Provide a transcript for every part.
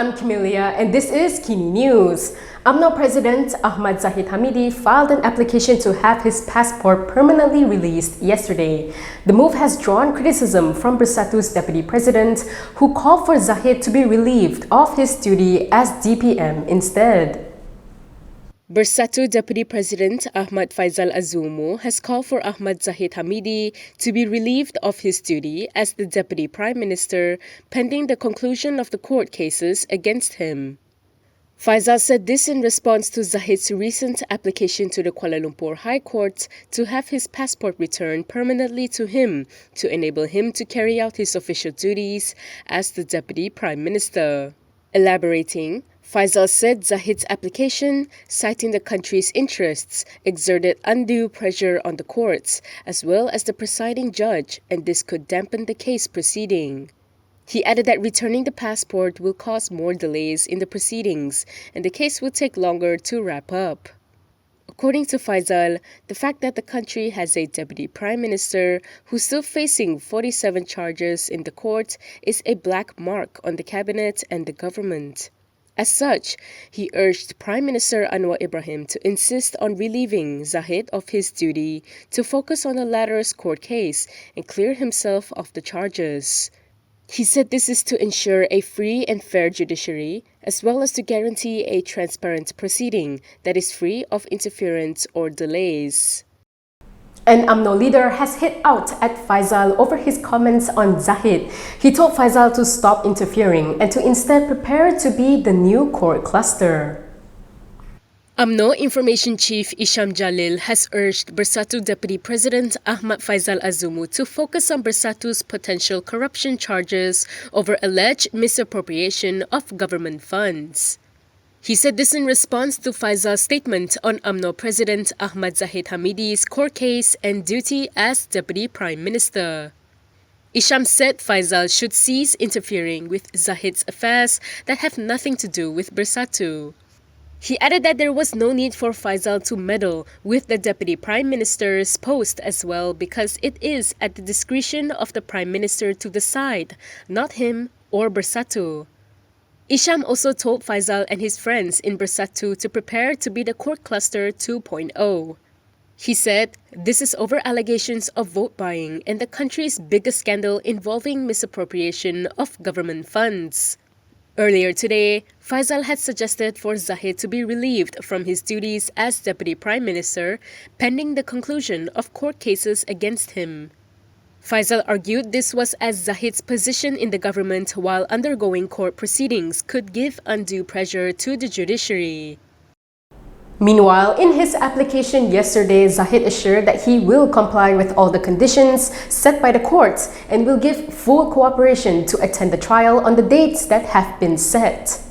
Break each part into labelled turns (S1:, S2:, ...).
S1: I'm Camelia and this is KiniNews. Umno President Ahmad Zahid Hamidi filed an application to have his passport permanently released yesterday. The move has drawn criticism from Bersatu's deputy president, who called for Zahid to be relieved of his duty as DPM instead. Bersatu Deputy President Ahmad Faizal Azumu has called for Ahmad Zahid Hamidi to be relieved of his duty as the Deputy Prime Minister pending the conclusion of the court cases against him. Faizal said this in response to Zahid's recent application to the Kuala Lumpur High Court to have his passport returned permanently to him to enable him to carry out his official duties as the Deputy Prime Minister. Elaborating, Faizal said Zahid's application, citing the country's interests, exerted undue pressure on the courts as well as the presiding judge, and this could dampen the case proceeding. He added that returning the passport will cause more delays in the proceedings and the case will take longer to wrap up. According to Faizal, the fact that the country has a deputy prime minister who's still facing 47 charges in the court is a black mark on the cabinet and the government. As such, he urged Prime Minister Anwar to insist on relieving Zahid of his duty to focus on the latter's court case and clear himself of the charges. He said this is to ensure a free and fair judiciary, as well as to guarantee a transparent proceeding that is free of interference or delays. An Umno leader has hit out at Faizal over his comments on Zahid. He told Faizal to stop interfering and to instead prepare to be the new court cluster. Umno Information Chief Isham Jalil has urged Bersatu Deputy President Ahmad Faizal Azumu to focus on Bersatu's potential corruption charges over alleged misappropriation of government funds. He said this in response to Faizal's statement on Umno President Ahmad Zahid Hamidi's court case and duty as Deputy Prime Minister. Isham said Faizal should cease interfering with Zahid's affairs that have nothing to do with Bersatu. He added that there was no need for Faizal to meddle with the Deputy Prime Minister's post as well because it is at the discretion of the Prime Minister to decide, not him or Bersatu. Isham also told Faizal and his friends in Bersatu to prepare to be the court cluster 2.0. He said, this is over allegations of vote buying and the country's biggest scandal involving misappropriation of government funds. Earlier today, Faizal had suggested for Zahid to be relieved from his duties as Deputy Prime Minister pending the conclusion of court cases against him. Faizal argued this was as Zahid's position in the government while undergoing court proceedings could give undue pressure to the judiciary. Meanwhile, in his application yesterday, Zahid assured that he will comply with all the conditions set by the courts and will give full cooperation to attend the trial on the dates that have been set.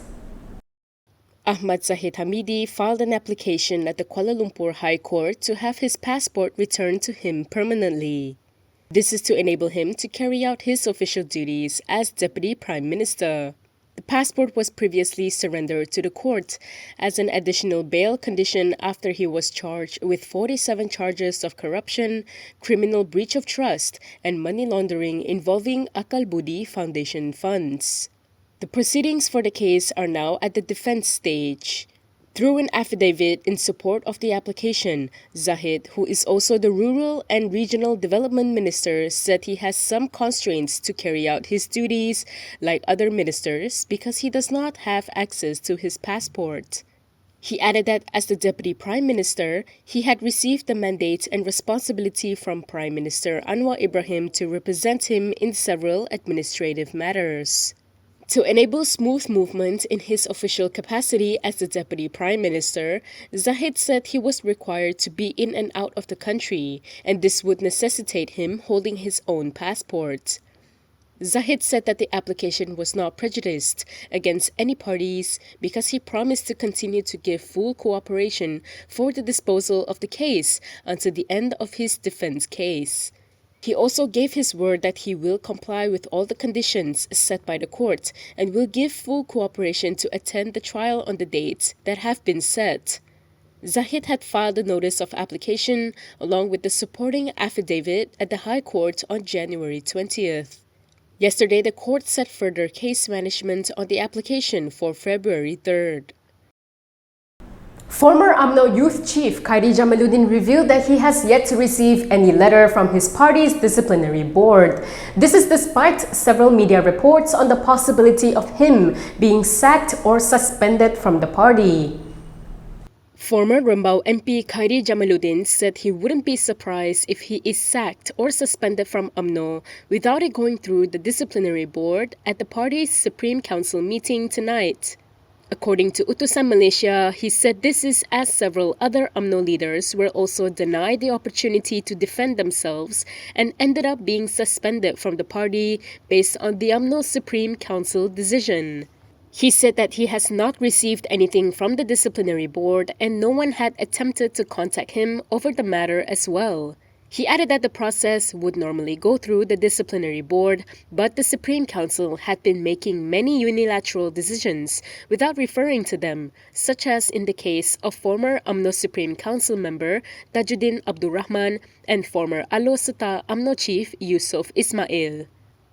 S1: Ahmad Zahid Hamidi filed an application at the Kuala Lumpur High Court to have his passport returned to him permanently. This is to enable him to carry out his official duties as Deputy Prime Minister. The passport was previously surrendered to the court as an additional bail condition after he was charged with 47 charges of corruption, criminal breach of trust, and money laundering involving Akal Budi Foundation funds. The proceedings for the case are now at the defense stage. Through an affidavit in support of the application, Zahid, who is also the Rural and Regional Development Minister, said he has some constraints to carry out his duties like other ministers because he does not have access to his passport. He added that as the Deputy Prime Minister, he had received the mandate and responsibility from Prime Minister Anwar to represent him in several administrative matters. To enable smooth movement in his official capacity as the Deputy Prime Minister, Zahid said he was required to be in and out of the country, and this would necessitate him holding his own passport. Zahid said that the application was not prejudiced against any parties because he promised to continue to give full cooperation for the disposal of the case until the end of his defense case. He also gave his word that he will comply with all the conditions set by the court and will give full cooperation to attend the trial on the dates that have been set. Zahid had filed a notice of application along with the supporting affidavit at the High Court on January 20th. Yesterday, the court set further case management on the application for February 3rd. Former Umno Youth Chief Kairi Jamaludin revealed that he has yet to receive any letter from his party's disciplinary board. This is despite several media reports on the possibility of him being sacked or suspended from the party. Former Rembau MP Kairi Jamaludin said he wouldn't be surprised if he is sacked or suspended from UMNO without it going through the disciplinary board at the party's Supreme Council meeting tonight. According to Utusan Malaysia, he said this is as several other UMNO leaders were also denied the opportunity to defend themselves and ended up being suspended from the party based on the UMNO Supreme Council decision. He said that he has not received anything from the disciplinary board and no one had attempted to contact him over the matter as well. He added that the process would normally go through the disciplinary board, but the Supreme Council had been making many unilateral decisions without referring to them, such as in the case of former UMNO Supreme Council member Tajuddin Abdul Rahman and former Alo Seta UMNO Chief Yusof Ismail.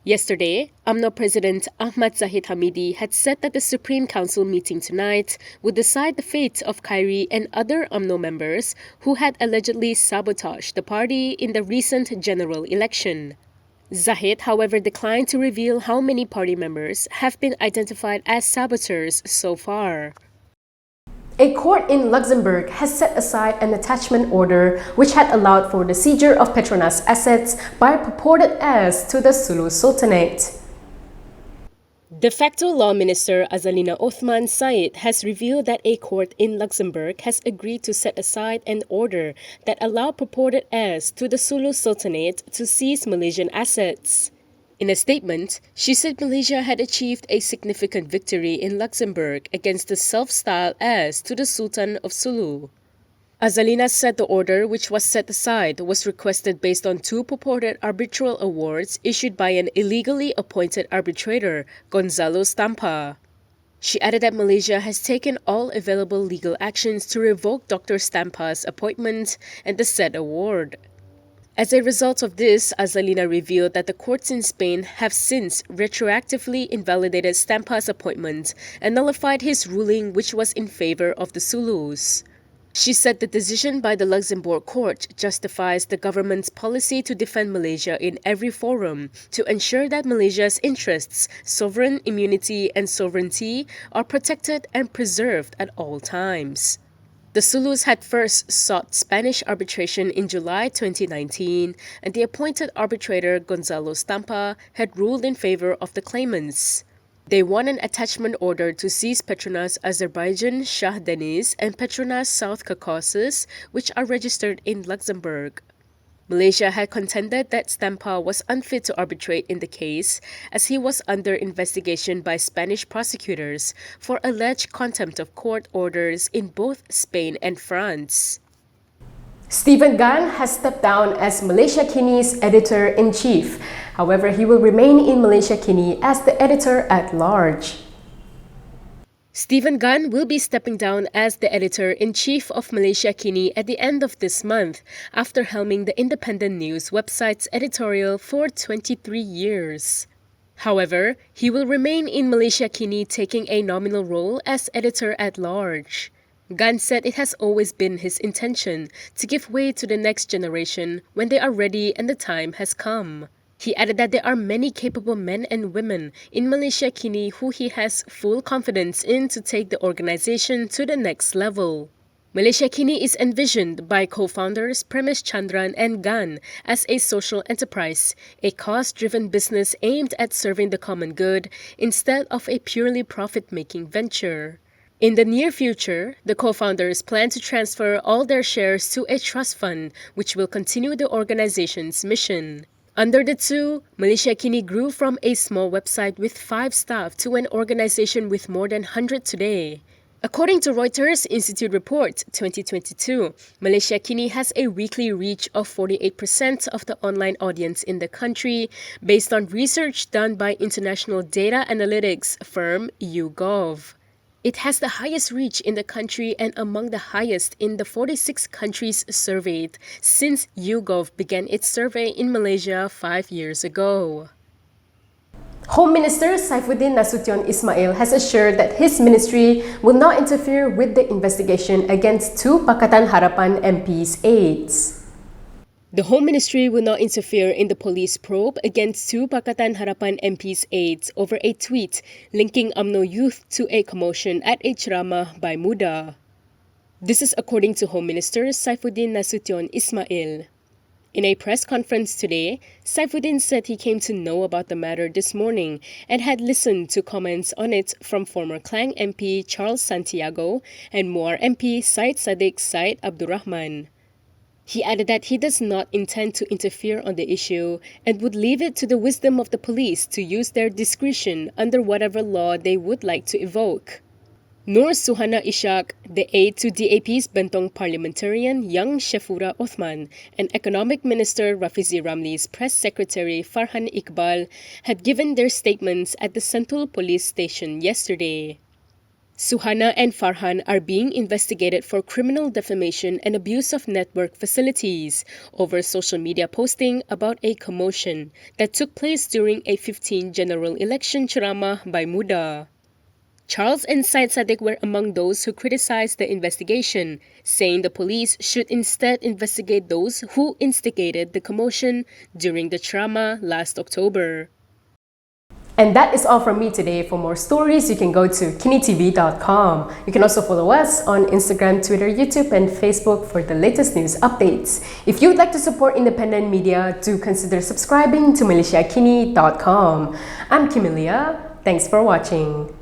S1: Yesterday, UMNO President Ahmad Zahid Hamidi had said that the Supreme Council meeting tonight would decide the fate of Kairi and other UMNO members who had allegedly sabotaged the party in the recent general election. Zahid, however, declined to reveal how many party members have been identified as saboteurs so far. A court in Luxembourg has set aside an attachment order which had allowed for the seizure of Petronas assets by purported heirs to the Sulu Sultanate. De facto Law Minister Azalina Othman Said has revealed that a court in Luxembourg has agreed to set aside an order that allowed purported heirs to the Sulu Sultanate to seize Malaysian assets. In a statement, she said Malaysia had achieved a significant victory in Luxembourg against the self-styled heirs to the Sultan of Sulu. Azalina said the order, which was set aside, was requested based on two purported arbitral awards issued by an illegally appointed arbitrator, Gonzalo Stampa. She added that Malaysia has taken all available legal actions to revoke Dr. Stampa's appointment and the said award. As a result of this, Azalina revealed that the courts in Spain have since retroactively invalidated Stampa's appointment and nullified his ruling, which was in favor of the Sulus. She said the decision by the Luxembourg court justifies the government's policy to defend Malaysia in every forum to ensure that Malaysia's interests, sovereign immunity and sovereignty are protected and preserved at all times. The Sulus had first sought Spanish arbitration in July 2019, and the appointed arbitrator Gonzalo Stampa had ruled in favor of the claimants. They won an attachment order to seize Petronas Azerbaijan Shah Deniz and Petronas South Caucasus, which are registered in Luxembourg. Malaysia had contended that Stampa was unfit to arbitrate in the case as he was under investigation by Spanish prosecutors for alleged contempt of court orders in both Spain and France. Stephen Gunn has stepped down as Malaysia Kini's editor-in-chief. However, he will remain in Malaysia Kini as the editor-at-large. Stephen Gunn will be stepping down as the editor-in-chief of Malaysia Kini at the end of this month after helming the independent news website's editorial for 23 years. However, he will remain in Malaysia Kini taking a nominal role as editor-at-large. Gunn said it has always been his intention to give way to the next generation when they are ready and the time has come. He added that there are many capable men and women in Malaysia Kini who he has full confidence in to take the organization to the next level. Malaysia Kini is envisioned by co-founders Premesh Chandran and Gunn as a social enterprise, a cause-driven business aimed at serving the common good instead of a purely profit-making venture. In the near future, the co-founders plan to transfer all their shares to a trust fund, which will continue the organization's mission. Under the two, Malaysia Kini grew from a small website with 5 staff to an organization with more than 100 today. According to Reuters Institute Report 2022, Malaysia Kini has a weekly reach of 48% of the online audience in the country, based on research done by international data analytics firm YouGov. It has the highest reach in the country and among the highest in the 46 countries surveyed since YouGov began its survey in Malaysia 5 years ago. Home Minister Saifuddin Nasution Ismail has assured that his ministry will not interfere with the investigation against two Pakatan Harapan MPs' aides. The Home Ministry will not interfere in the police probe against two Pakatan Harapan MPs' aides over a tweet linking Umno youth to a commotion at a ceramah by Muda. This is according to Home Minister Saifuddin Nasution Ismail. In a press conference today, Saifuddin said he came to know about the matter this morning and had listened to comments on it from former Klang MP Charles Santiago and Muar MP Syed Saddiq Syed Abdurrahman. He added that he does not intend to interfere on the issue and would leave it to the wisdom of the police to use their discretion under whatever law they would like to evoke. Nur Suhana Ishak, the aide to DAP's Bentong parliamentarian Yang Shefura Othman, and Economic Minister Rafizi Ramli's press secretary Farhan Iqbal had given their statements at the Sentul police station yesterday. Suhana and Farhan are being investigated for criminal defamation and abuse of network facilities over social media posting about a commotion that took place during a 15 general election ceramah by Muda. Charles and Syed Saddiq were among those who criticized the investigation, saying the police should instead investigate those who instigated the commotion during the ceramah last October. And that is all from me today. For more stories, you can go to KiniTV.com. You can also follow us on Instagram, Twitter, YouTube, and Facebook for the latest news updates. If you would like to support independent media, do consider subscribing to MalaysiaKini.com. I'm Kimilia. Thanks for watching.